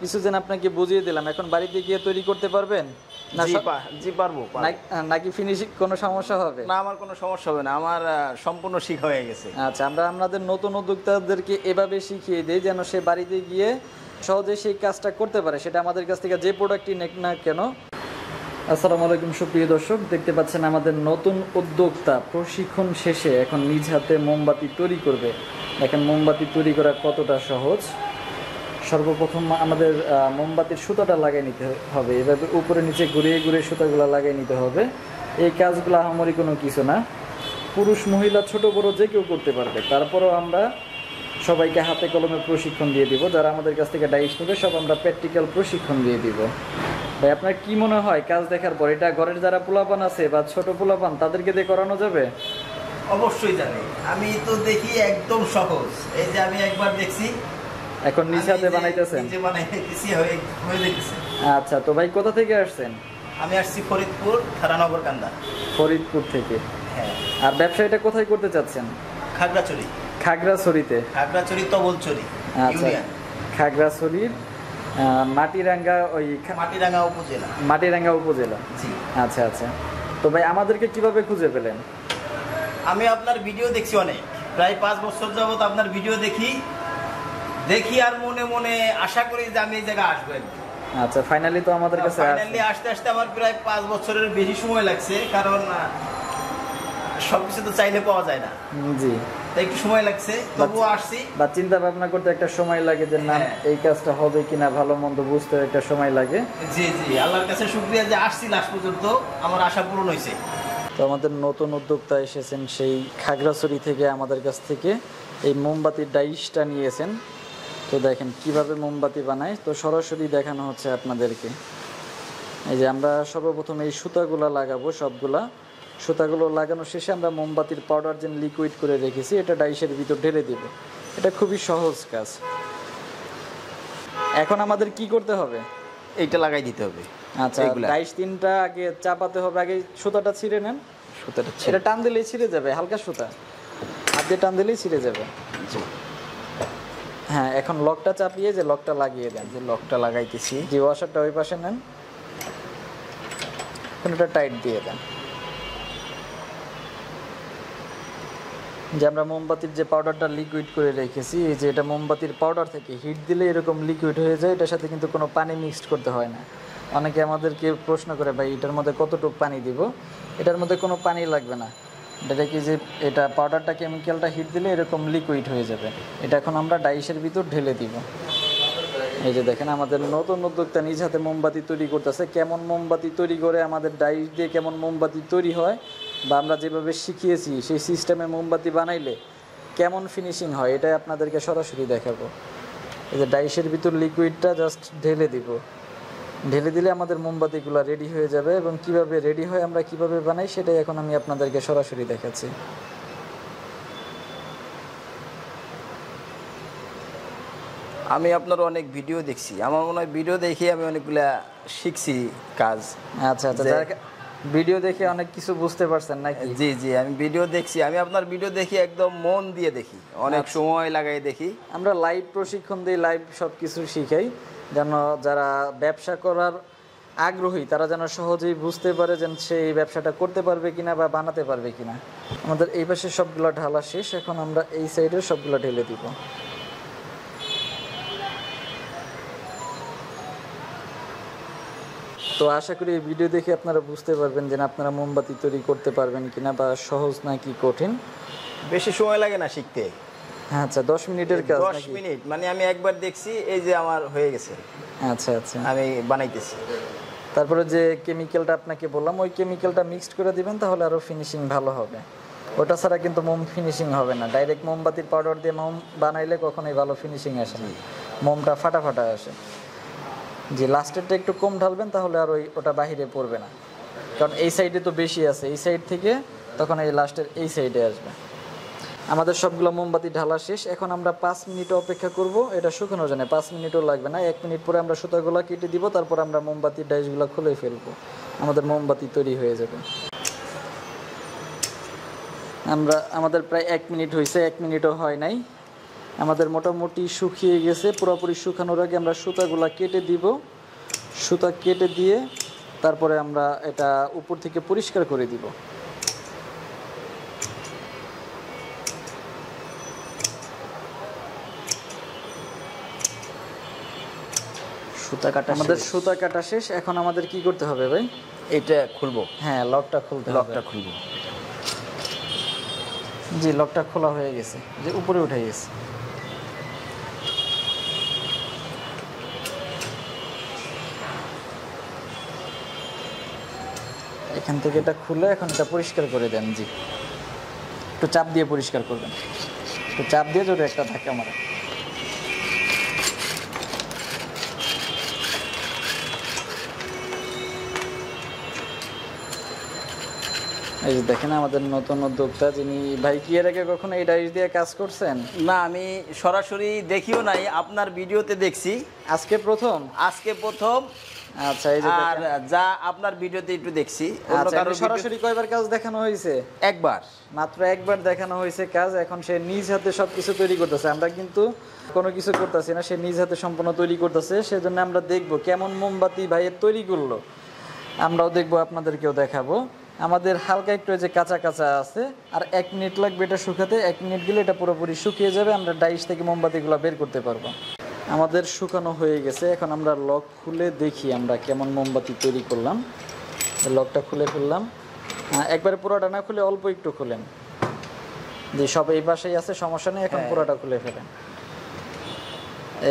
কিছুদিন আপনাকে বুঝিয়ে দিলাম, এখন বাড়িতে গিয়ে তৈরি করতে পারবেন? না জি পারবো। নাকি ফিনিশিং কোনো সমস্যা হবে? না, আমার কোনো সমস্যা হবে না, আমার সম্পূর্ণ শিখা হয়ে গেছে। আচ্ছা, আমরা আমাদের নতুন উদ্যোক্তাদেরকে এভাবে শিখিয়ে দিই যেন সে বাড়িতে গিয়ে সহজে সেই কাজটা করতে পারে, সেটা আমাদের কাছ থেকে যে প্রোডাক্টই নেক না কেন। আসসালামু আলাইকুম সুপ্রিয় দর্শক, দেখতে পাচ্ছেন আমাদের নতুন উদ্যোক্তা প্রশিক্ষণ শেষে এখন নিজ হাতে মোমবাতি তৈরি করবে। দেখেন মোমবাতি তৈরি করা কতটা সহজ। সর্বপ্রথম আমাদের মোমবাতির সুতাটা লাগিয়ে নিতে হবে, এভাবে উপরে নিচে ঘুরিয়ে ঘুরিয়ে সুতাগুলো লাগিয়ে নিতে হবে। এই কাজগুলো আহামরি কোনো কিছু না, পুরুষ মহিলা ছোট বড় যে কেউ করতে পারবে। তারপরও আমরা সবাইকে হাতে কলমে প্রশিক্ষণ দিয়ে দিব, যারা আমাদের কাছ থেকে ডাইস নেবে সব আমরা প্র্যাকটিক্যাল প্রশিক্ষণ দিয়ে দিব। ভাই আপনার কি মনে হয় কাজ দেখার পর, এটা ঘরের যারা পোলাপান আছে বা ছোট পোলাপান তাদেরকে দিয়ে করানো যাবে? অবশ্যই জানি, আমি তো দেখি একদম সহজ। এই যে আমি একবার দেখছি, এখন নিজ হাতে বানাইতেছেন? নিজে বানাইতেছি, হয়ে দেখতেছি। আচ্ছা, তো ভাই কোথা থেকে আসছেন? আমি আসছি ফরিদপুর, থানানগর কান্দা। ফরিদপুর থেকে? হ্যাঁ। আর ব্যবসা এটা কোথায় করতে চাচ্ছেন? খাগড়াছড়ি। খাগড়াছড়িতে? খাগড়াছড়ি তবলছড়ি ইউনিয়ন। খাগড়াছড়ির মাটিরাঙ্গা, ওই মাটিরাঙ্গা উপজেলা। জি। আচ্ছা আচ্ছা, তো ভাই আমাদেরকে কিভাবে খুঁজে পেলেন? আমি আপনার ভিডিও দেখছি অনেক, প্রায় 5 বছর যাবত আপনার ভিডিও দেখি আর মনে মনে আশা করি যে আমি এই জায়গায় আসবো। আচ্ছা, ফাইনালি তো আমাদের কাছে আসতে আসতে আমার প্রায় 5 বছরের বেশি সময় লাগছে, কারণ সবকিছু তো চাইলে পাওয়া যায় না। জি, তাই একটু সময় লাগছে, তবুও আসছি। বা চিন্তা ভাবনা করতে একটা সময় লাগে যে না এই কাজটা হবে কিনা, ভালো মন্দ বুঝতে একটা সময় লাগে। জি জি, আল্লাহর কাছে শুকরিয়া যে আসছি, লাস্ট পর্যন্ত আমার আশা পূরণ হয়েছে। তো আমাদের নতুন উদ্যোক্তা এসেছেন সেই খাগড়াছড়ি থেকে, আমাদের কাছ থেকে এই মোমবাতির ডাইসটা নিয়েছেন। তো দেখেন কিভাবে মোমবাতি বানায়, তো সরাসরি দেখানো হচ্ছে আপনাদেরকে। এই যে আমরা সর্বপ্রথম এই সুতাগুলো লাগাবো, সবগুলা সুতাগুলো লাগানো শেষে আমরা মোমবাতির পাউডার যে লিকুইড করে রেখেছি এটা ডাইসের ভিতর ঢেলে দেব। এটা খুবই সহজ কাজ। এখন আমাদের কি করতে হবে? এইটা লাগাই দিতে হবে। আচ্ছা, ডাইস 3টা আগে চাপাতে হবে। আগে সুতাটা ছিঁড়ে নেন। এটা টান দিলেই ছিঁড়ে যাবে, হালকা সুতা, হাত দিয়ে টান দিলেই ছিঁড়ে যাবে। হ্যাঁ, এখন লকটা চাপিয়ে যে লকটা লাগিয়ে দেন। যে লকটা লাগাইতেছি। যে ওয়াশারটা ওই পাশে নেন, এখন এটা টাইট দিয়ে দেন। যে আমরা মোমবাতির যে পাউডারটা লিকুইড করে রেখেছি, এই যে এটা মোমবাতির পাউডার থেকে হিট দিলে এরকম লিকুইড হয়ে যায়। এটার সাথে কিন্তু কোনো পানি মিক্সড করতে হয় না। অনেকে আমাদেরকে প্রশ্ন করে ভাই এটার মধ্যে কতটুকু পানি দিব? এটার মধ্যে কোনো পানি লাগবে না। এটা কি যে এটা পাউডারটা কেমিক্যালটা হিট দিলে এরকম লিকুইড হয়ে যাবে। এটা এখন আমরা ডাইসের ভিতর ঢেলে দিব। এই যে দেখেন আমাদের নতুন উদ্যোক্তা নিজ হাতে মোমবাতি তৈরি করতেছে। কেমন মোমবাতি তৈরি করে, আমাদের ডাইস দিয়ে কেমন মোমবাতি তৈরি হয়, বা আমরা যেভাবে শিখিয়েছি সেই সিস্টেমে মোমবাতি বানাইলে কেমন ফিনিশিং হয়, এটাই আপনাদেরকে সরাসরি দেখাবো। এই যে ডাইসের ভিতর লিকুইডটা জাস্ট ঢেলে দিব। ঢেলে দিলে আমাদের মোমবাতিগুলো রেডি হয়ে যাবে, এবং কিভাবে রেডি হয়, আমরা কিভাবে বানাই, সেটাই এখন আমি আপনাদেরকে সরাসরি দেখাচ্ছি। আমি আপনার অনেক ভিডিও দেখছি, আমার মনে হয় ভিডিও দেখে আমি অনেকগুলা শিখছি কাজ। আচ্ছা আচ্ছা, ভিডিও দেখে অনেক কিছু বুঝতে পারছেন নাকি? জি জি, আমি ভিডিও দেখছি, আমি আপনার ভিডিও দেখি একদম মন দিয়ে দেখি, অনেক সময় লাগাই দেখি। আমরা লাইভ প্রশিক্ষণ দিই, লাইভ সব কিছু শিখাই, যেন যারা ব্যবসা করার আগ্রহী তারা যেন সহজেই বুঝতে পারে যেন সে এই ব্যবসাটা করতে পারবে কিনা বা বানাতে পারবে কিনা। আমাদের এই পাশে সবগুলো ঢালা শেষ, এখন আমরা এই সাইডের সবগুলো ঢেলে দিব। তো আশা করি এই ভিডিও দেখে আপনারা বুঝতে পারবেন যে আপনারা মোমবাতি তৈরি করতে পারবেন কিনা, বা সহজ নাকি কঠিন। বেশি সময় লাগে না শিখতে। হ্যাঁ, আচ্ছা, 10 মিনিটের কাজ? 10 মিনিট, মানে আমি একবার দেখছি, এই যে আমার হয়ে গেছে। আচ্ছা আচ্ছা, আমি বানাইতেছি। তারপরে যে কেমিক্যালটা আপনাকে বললাম ওই কেমিক্যালটা মিক্সড করে দিবেন, তাহলে আরও ফিনিশিং ভালো হবে। ওটা ছাড়া কিন্তু মোম ফিনিশিং হবে না। ডাইরেক্ট মোমবাতির পাউডার দিয়ে মোম বানাইলে কখনোই ভালো ফিনিশিং আসে না, মোমটা ফাটা ফাটা আসে। যে লাস্টেরটা একটু কম ঢালবেন, তাহলে আর ওটা বাহিরে পড়বে না, কারণ এই সাইডে তো বেশি আছে, এই সাইড থেকে তখন এই লাস্টের এই সাইডে আসবে। আমাদের সবগুলো মোমবাতি ঢালা শেষ। এখন আমরা 5 মিনিট অপেক্ষা করব এটা শুকানোর জন্য। 5 মিনিটও লাগবে না, 1 মিনিট পরে আমরা সুতাগুলো কেটে দিব, তারপর আমরা মোমবাতির ডাইসগুলো খুলে ফেলবো, আমাদের মোমবাতি তৈরি হয়ে যাবে। আমাদের প্রায় 1 মিনিট হয়েছে, 1 মিনিটও হয় নাই। আমাদের মোটামুটি শুকিয়ে গেছে। পুরোপুরি শুকানোর আগে আমরা সুতাগুলা কেটে দিব। সুতা কেটে দিয়ে তারপরে আমরা এটা উপর থেকে পরিষ্কার করে দিব। সুতা কাটা আমাদের সুতা কাটা শেষ। এখন আমাদের কি করতে হবে ভাই? এটা খুলবো। হ্যাঁ, লকটা খুলতে হবে। লকটা খুলবো। জি, লকটা খোলা হয়ে গেছে, যে উপরে উঠে গেছে। এখান থেকে এটা খুলে এখন এটা পরিষ্কার করে দেন। জি, একটু চাপ দিয়ে পরিষ্কার করবেন, একটু চাপ দিয়ে জোরে একটা ধাক্কা মারা। এই যে দেখেন আমাদের নতুন উদ্যোক্তা, যিনি ভাই কি এর আগে কখনো এই ডাইস দিয়ে কাজ করছেন? না, আমি সরাসরি দেখিও নাই, আপনার ভিডিওতে দেখছি। আজকে প্রথম? আজকে প্রথম। আচ্ছা, এই যে আর যা আপনার ভিডিওতে একটু দেখছি। আচ্ছা, সরাসরি কয়বার কাজ দেখানো হয়েছে? একবার, মাত্র একবার দেখানো হয়েছে কাজ। এখন সে নিজ হাতে সবকিছু তৈরি করতেছে, আমরা কিন্তু কোনো কিছু করতেছি না, সে নিজ হাতে সম্পূর্ণ তৈরি করতেছে। সেজন্য আমরা দেখব কেমন মোমবাতি ভাইয়ের তৈরি করলো, আমরাও দেখবো, আপনাদেরকেও দেখাবো। আমাদের হালকা একটু যে কাঁচা কাঁচা আছে, আর 1 মিনিট লাগবে এটা শুকাতে। 1 মিনিট গেলে এটা পুরোপুরি শুকিয়ে যাবে, আমরা ডাইস থেকে মোমবাতিগুলো বের করতে পারবো। আমাদের শুকানো হয়ে গেছে। এখন আমরা লক খুলে দেখি আমরা কেমন মোমবাতি তৈরি করলাম। লকটা খুলে ফেললাম। একবারে পুরোটা না খুলে অল্প একটু খুলেন। যে সব এই পাশেই আছে, সমস্যা নেই, এখন পুরোটা খুলে ফেলেন।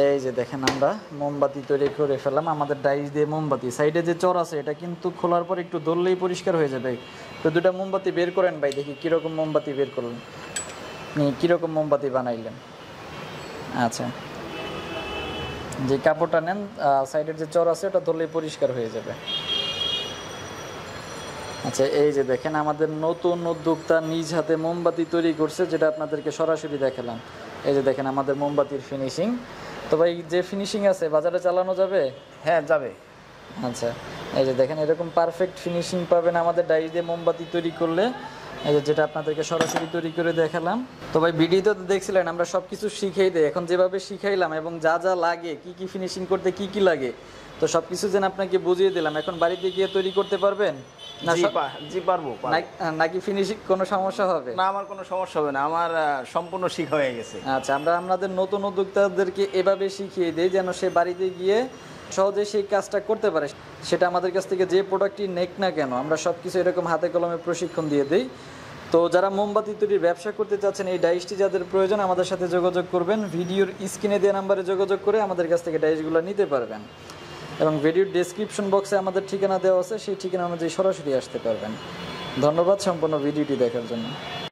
এই যে দেখেন আমরা মোমবাতি তৈরি করে ফেললাম। আমাদের ডাইস দিয়ে মোমবাতি, সাইডে যে চর আছে এটা কিন্তু খোলার পর একটু ধরলেই পরিষ্কার হয়ে যাবে। তো 2টা মোমবাতি বের করেন ভাই, দেখি কীরকম মোমবাতি বের করলেন, কীরকম মোমবাতি বানাইলেন। আচ্ছা, যে কাপড়টা নেন, সাইডের যে চর আছে ওটা ধরলেই পরিষ্কার হয়ে যাবে। আচ্ছা, এই যে দেখেন আমাদের নতুন উদ্যোক্তা নিজ হাতে মোমবাতি তৈরি করছে, যেটা আপনাদেরকে সরাসরি দেখালাম। এই যে দেখেন আমাদের মোমবাতির ফিনিশিং। তো ভাই, যে ফিনিশিং আছে বাজারে চালানো যাবে? হ্যাঁ, যাবে। আচ্ছা, এই যে দেখেন এরকম পারফেক্ট ফিনিশিং পাবেন আমাদের ডাইস দিয়ে মোমবাতি তৈরি করলে। এই যে যেটা আপনাদেরকে সরাসরি তৈরি করে দেখালাম। তো ভাই, ভিডিওতে তো দেখছিলেন আমরা সব কিছু শিখিয়ে দিই। এখন যেভাবে শিখাইলাম এবং যা যা লাগে, কি কি ফিনিশিং করতে কি কি লাগে, তো সব কিছু যেন আপনাকে বুঝিয়ে দিলাম। এখন বাড়িতে গিয়ে তৈরি করতে পারবেন? জি, পারবো। নাকি ফিনিশিং কোনো সমস্যা হবে? না, আমার কোনো সমস্যা হবে না, আমার সম্পূর্ণ শিখা হয়ে গেছে। আচ্ছা, আমরা আমাদের নতুন উদ্যোক্তাদেরকে এভাবে শিখিয়ে দিই যেন সে বাড়িতে গিয়ে সহজে সেই কাজটা করতে পারে। সেটা আমাদের কাছ থেকে যে প্রোডাক্টই নেক না কেন, আমরা সব কিছু এরকম হাতে কলমে প্রশিক্ষণ দিয়ে দিই। তো যারা মোমবাতি তৈরির ব্যবসা করতে চাচ্ছেন, এই ডাইসটি যাদের প্রয়োজন আমাদের সাথে যোগাযোগ করবেন। ভিডিওর স্ক্রিনে দেওয়া নাম্বারে যোগাযোগ করে আমাদের কাছ থেকে ডাইসগুলো নিতে পারবেন। এবং ভিডিওর ডেসক্রিপশন বক্সে আমাদের ঠিকানা দেওয়া আছে, সেই ঠিকানা অনুযায়ী সরাসরি আসতে পারবেন। ধন্যবাদ সম্পূর্ণ ভিডিওটি দেখার জন্য।